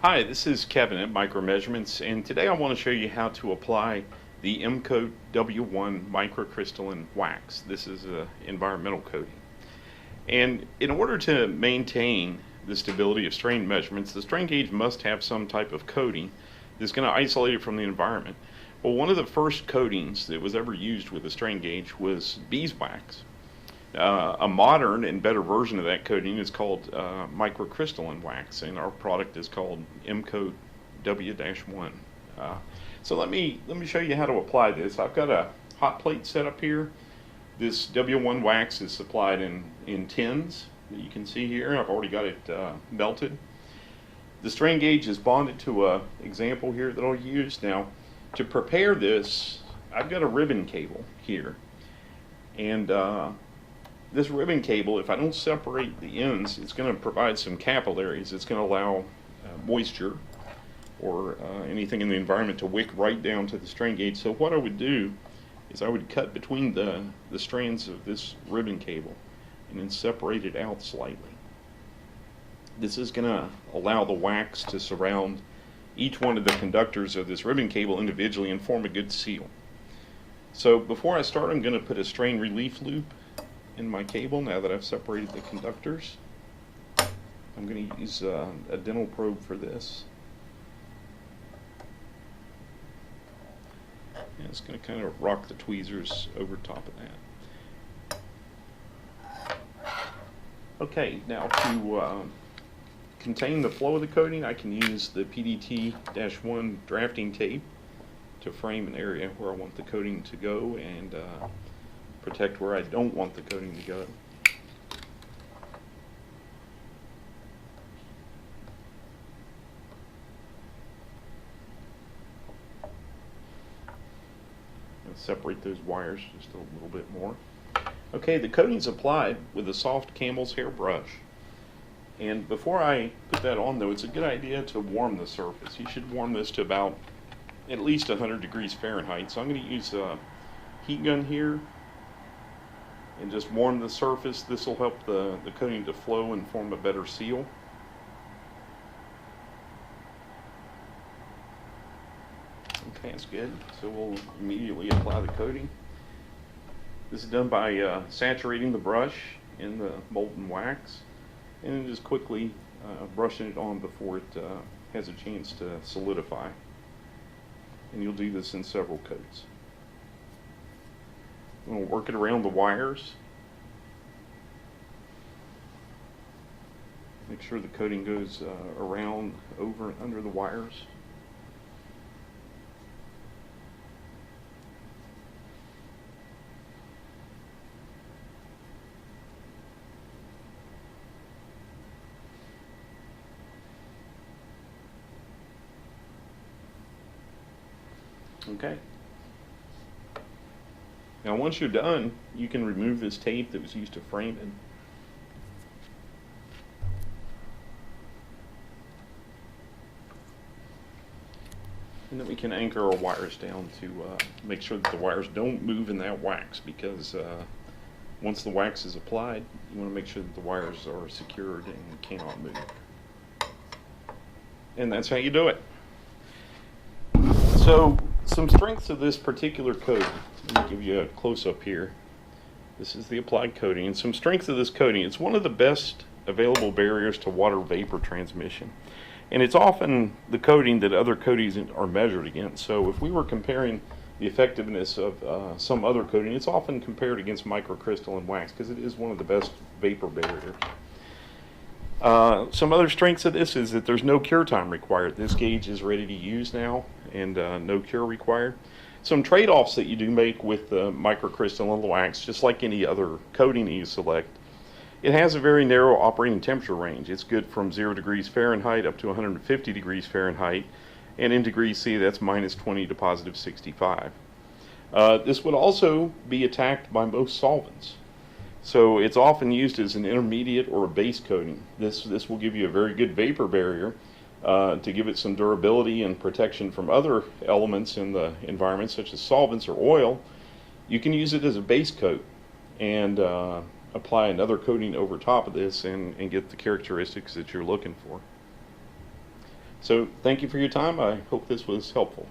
Hi, this is Kevin at Micro Measurements, and today I want to show you how to apply the MCoat W1 microcrystalline wax. This is an environmental coating. And in order to maintain the stability of strain measurements, the strain gauge must have some type of coating that's going to isolate it from the environment. Well, one of the first coatings that was ever used with a strain gauge was beeswax. A modern and better version of that coating is called microcrystalline wax, and our product is called MCoat W-1. So let me show you how to apply this. I've got a hot plate set up here. This W1 wax is supplied in tins that you can see here. I've already got it melted. The strain gauge is bonded to a example here that I'll use. Now, to prepare this, I've got a ribbon cable here, and this ribbon cable, if I don't separate the ends, it's going to provide some capillaries. It's going to allow moisture or anything in the environment to wick right down to the strain gauge. So what I would do is I would cut between the strands of this ribbon cable and then separate it out slightly. This is going to allow the wax to surround each one of the conductors of this ribbon cable individually and form a good seal. So before I start, I'm going to put a strain relief loop in my cable now that I've separated the conductors. I'm going to use a dental probe for this. And it's going to kind of rock the tweezers over top of that. Okay, now to contain the flow of the coating, I can use the PDT-1 drafting tape to frame an area where I want the coating to go and protect where I don't want the coating to go. And separate those wires just a little bit more. Okay, the coating's applied with a soft camel's hair brush. And before I put that on, though, it's a good idea to warm the surface. You should warm this to about at least 100 degrees Fahrenheit. So I'm going to use a heat gun here and just warm the surface. This will help the coating to flow and form a better seal. Okay, that's good. So we'll immediately apply the coating. This is done by saturating the brush in the molten wax and then just quickly brushing it on before it has a chance to solidify. And you'll do this in several coats. I'm going to work it around the wires. Make sure the coating goes around, over, and under the wires. Okay. Now once you're done, you can remove this tape that was used to frame it. And then we can anchor our wires down to make sure that the wires don't move in that wax, because once the wax is applied, you want to make sure that the wires are secured and cannot move. And that's how you do it. So some strengths of this particular coating. Let me give you a close-up here. This is the applied coating, and some strengths of this coating. It's one of the best available barriers to water vapor transmission, and it's often the coating that other coatings are measured against. So if we were comparing the effectiveness of some other coating, it's often compared against microcrystalline wax because it is one of the best vapor barriers. Some other strengths of this is that there's no cure time required. This gauge is ready to use now, and no cure required. Some trade-offs that you do make with the microcrystalline wax, just like any other coating that you select, it has a very narrow operating temperature range. It's good from 0 degrees Fahrenheit up to 150 degrees Fahrenheit, and in degrees C, that's minus 20 to positive 65. This would also be attacked by most solvents. So it's often used as an intermediate or a base coating. This will give you a very good vapor barrier to give it some durability and protection from other elements in the environment, such as solvents or oil. You can use it as a base coat and apply another coating over top of this and get the characteristics that you're looking for. So thank you for your time. I hope this was helpful.